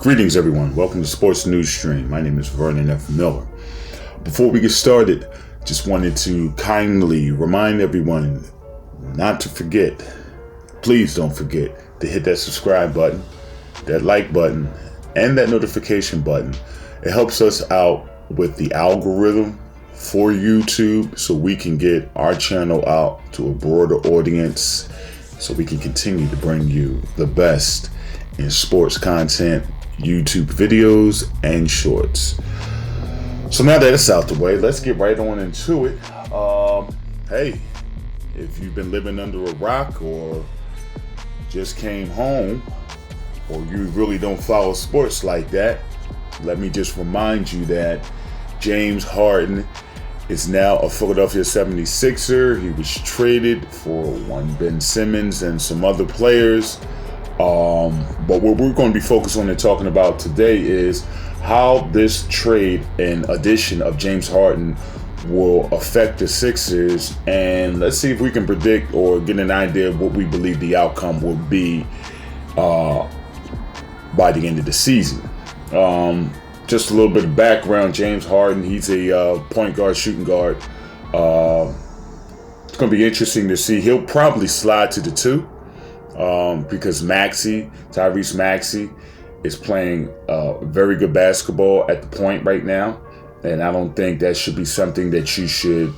Greetings, everyone. Welcome to Sports News Stream. My name is Vernon F. Miller. Before we get started, just wanted to kindly remind everyone not to forget, please don't forget to hit that subscribe button, that like button, and that notification button. It helps us out with the algorithm for YouTube so we can get our channel out to a broader audience, so we can continue to bring you the best in sports content, YouTube videos, and shorts. So now that it's out the way, let's get right on into it. Hey, if you've been living under a rock or just came home, or you really don't follow sports like that, let me just remind you that James Harden is now a Philadelphia 76er. He was traded for one Ben Simmons and some other players. But what we're going to be focused on and talking about today is how this trade and addition of James Harden will affect the Sixers, and let's see if we can predict or get an idea of what we believe the outcome will be by the end of the season. Just a little bit of background. James Harden, he's a point guard, shooting guard. It's going to be interesting to see. He'll probably slide to the two. Because Tyrese Maxey is playing very good basketball at the point right now. And I don't think that should be something that you should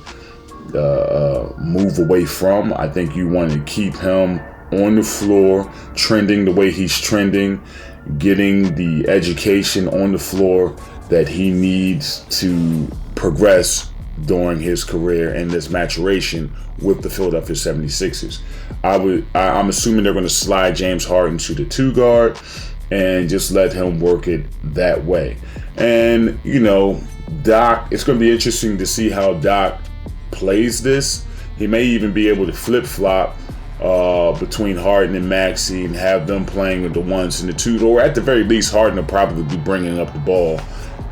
move away from. I think you want to keep him on the floor, trending the way he's trending, getting the education on the floor that he needs to progress during his career and this maturation with the Philadelphia 76ers. I'm assuming they're going to slide James Harden to the 2 guard and just let him work it that way. And, Doc, it's going to be interesting to see how Doc plays this. He may even be able to flip-flop between Harden and Maxey and have them playing with the 1s and the 2s, or at the very least, Harden will probably be bringing up the ball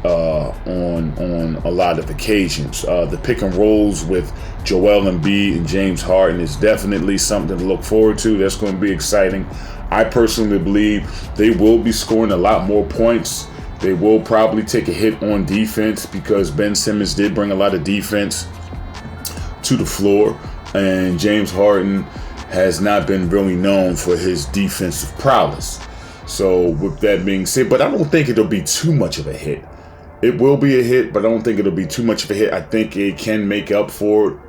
on a lot of occasions. The pick and rolls with Joel Embiid and James Harden is definitely something to look forward to. That's going to be exciting. I personally believe they will be scoring a lot more points. They will probably take a hit on defense because Ben Simmons did bring a lot of defense to the floor, and James Harden has not been really known for his defensive prowess. So with that being said, but I don't think it'll be too much of a hit. It will be a hit, but I don't think it'll be too much of a hit. I think it can make up for it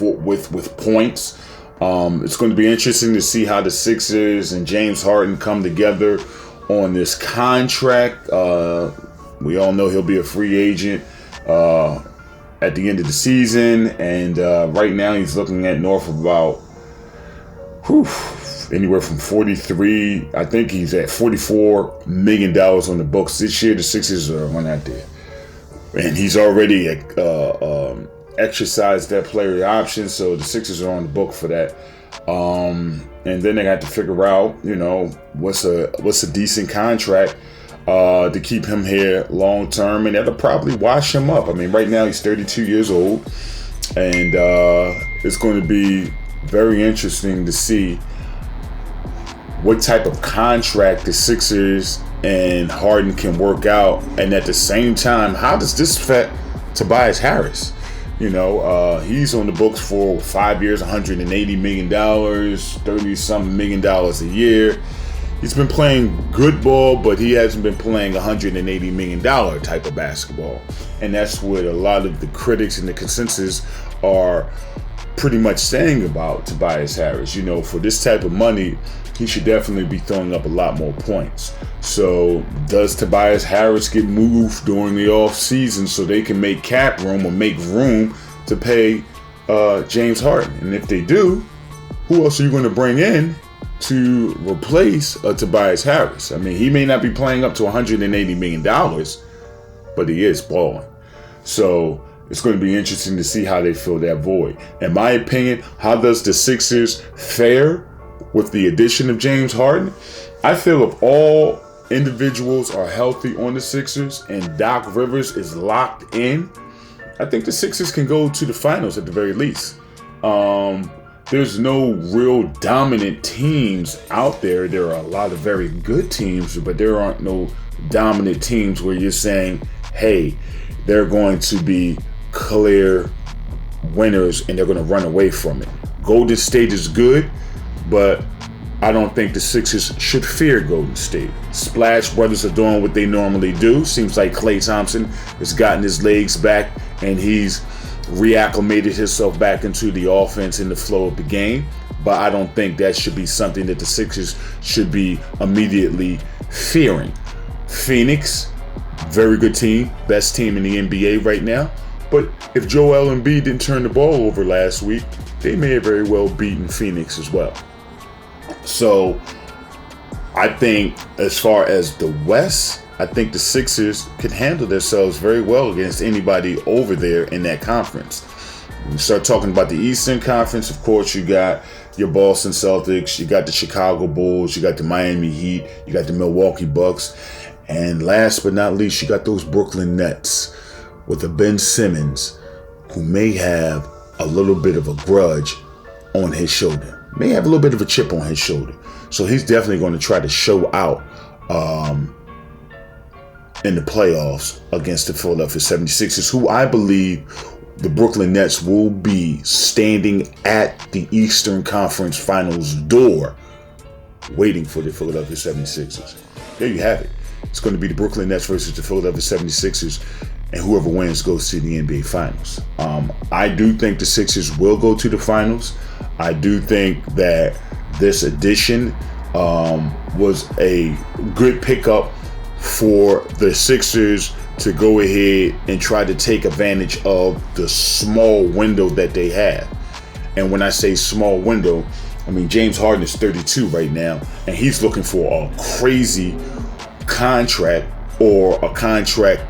with points. It's going to be interesting to see how the Sixers and James Harden come together on this contract. We all know he'll be a free agent at the end of the season, and right now he's looking at north of about anywhere from 43. I think he's at $44 million on the books this year. The Sixers are on that there, and he's already exercised that player option, so the Sixers are on the book for that. And then they got to figure out, what's a decent contract to keep him here long term, and that'll probably wash him up. I mean, right now he's 32 years old, and it's going to be very interesting to see what type of contract the Sixers and Harden can work out. And at the same time, how does this affect Tobias Harris? He's on the books for 5 years, $180 million, 30-something million dollars a year. He's been playing good ball, but he hasn't been playing $180 million type of basketball. And that's what a lot of the critics and the consensus are pretty much saying about Tobias Harris. For this type of money, he should definitely be throwing up a lot more points. So does Tobias Harris get moved during the off season so they can make cap room or make room to pay James Harden? And if they do, who else are you going to bring in to replace Tobias Harris? I mean, he may not be playing up to $180 million, but he is balling. So it's going to be interesting to see how they fill that void. In my opinion, how does the Sixers fare with the addition of James Harden? I feel if all individuals are healthy on the Sixers and Doc Rivers is locked in, I think the Sixers can go to the finals at the very least. there's no real dominant teams out there. There are a lot of very good teams, but there aren't no dominant teams where you're saying, hey, they're going to be clear winners and they're going to run away from it. Golden State is good, but I don't think the Sixers should fear Golden State. Splash Brothers are doing what they normally do. Seems like Klay Thompson has gotten his legs back and he's reacclimated himself back into the offense and the flow of the game. But I don't think that should be something that the Sixers should be immediately fearing. Phoenix, very good team, best team in the NBA right now. But if Joel Embiid didn't turn the ball over last week, they may have very well beaten Phoenix as well. So I think as far as the West, I think the Sixers can handle themselves very well against anybody over there in that conference. When you start talking about the Eastern Conference, of course, you got your Boston Celtics, you got the Chicago Bulls, you got the Miami Heat, you got the Milwaukee Bucks, and last but not least, you got those Brooklyn Nets with a Ben Simmons who may have a little bit of a grudge on his shoulder. May have a little bit of a chip on his shoulder. So he's definitely going to try to show out in the playoffs against the Philadelphia 76ers, who I believe the Brooklyn Nets will be standing at the Eastern Conference Finals door waiting for the Philadelphia 76ers. There you have it. It's going to be the Brooklyn Nets versus the Philadelphia 76ers, and whoever wins goes to the NBA Finals. I do think the Sixers will go to the Finals. I do think that this edition was a good pickup for the Sixers to go ahead and try to take advantage of the small window that they have. And when I say small window, I mean James Harden is 32 right now, and he's looking for a crazy contract, or a contract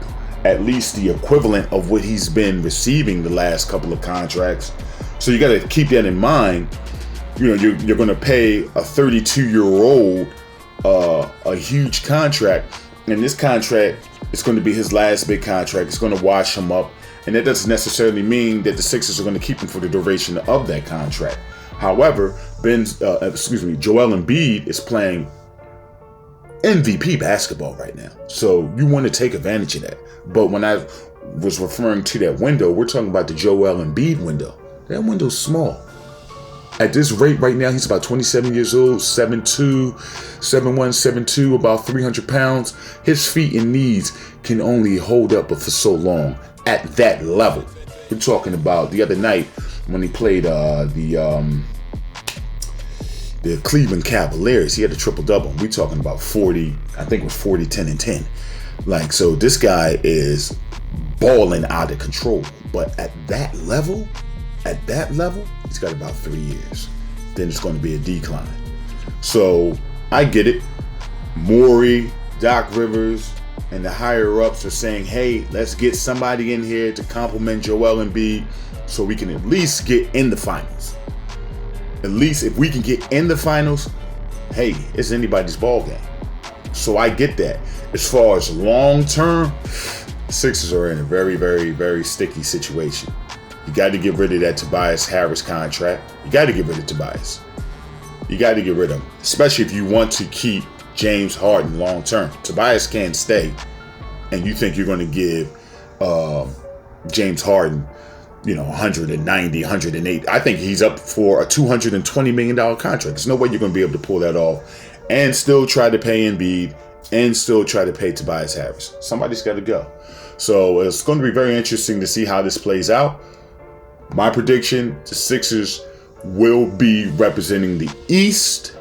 at least the equivalent of what he's been receiving the last couple of contracts. So you got to keep that in mind. You know, you're going to pay a 32-year-old a huge contract, and this contract is going to be his last big contract. It's going to wash him up, and that doesn't necessarily mean that the Sixers are going to keep him for the duration of that contract. However, Joel Embiid is playing MVP basketball right now, so you want to take advantage of that. But when I was referring to that window, we're talking about the Joel Embiid window. That window's small. At this rate right now, he's about 27 years old, 7'2", 7'1", 7'2", about 300 pounds. His feet and knees can only hold up for so long at that level. We're talking about the other night when he played the Cleveland Cavaliers. He had a triple-double. We're talking about 40, I think it was 40, 10, and 10. Like, so this guy is balling out of control. But at that level, he's got about 3 years. Then it's going to be a decline. So I get it. Morey, Doc Rivers, and the higher-ups are saying, hey, let's get somebody in here to complement Joel Embiid so we can at least get in the finals. At least if we can get in the finals, hey, it's anybody's ball game. So I get that. As far as long term, the Sixers are in a very, very, very sticky situation. You got to get rid of that Tobias Harris contract. You got to get rid of Tobias. You got to get rid of him, especially if you want to keep James Harden long term. Tobias can't stay, and you think you're going to give James Harden, 190, 108. I think he's up for a $220 million contract. There's no way you're going to be able to pull that off and still try to pay Embiid and still try to pay Tobias Harris. Somebody's got to go. So it's going to be very interesting to see how this plays out. My prediction, the Sixers will be representing the East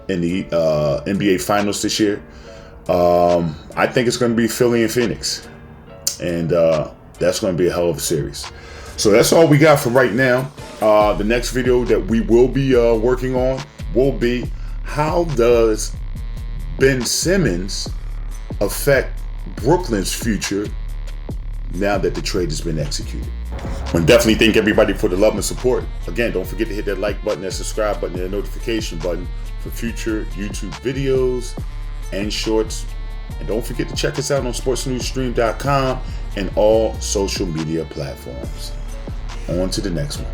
in the NBA Finals this year. I think it's going to be Philly and Phoenix. And that's going to be a hell of a series. So that's all we got for right now. The next video that we will be working on will be, how does Ben Simmons affect Brooklyn's future now that the trade has been executed? I want to definitely thank everybody for the love and support. Again, don't forget to hit that like button, that subscribe button, and the notification button for future YouTube videos and shorts. And don't forget to check us out on sportsnewsstream.com and all social media platforms. On to the next one.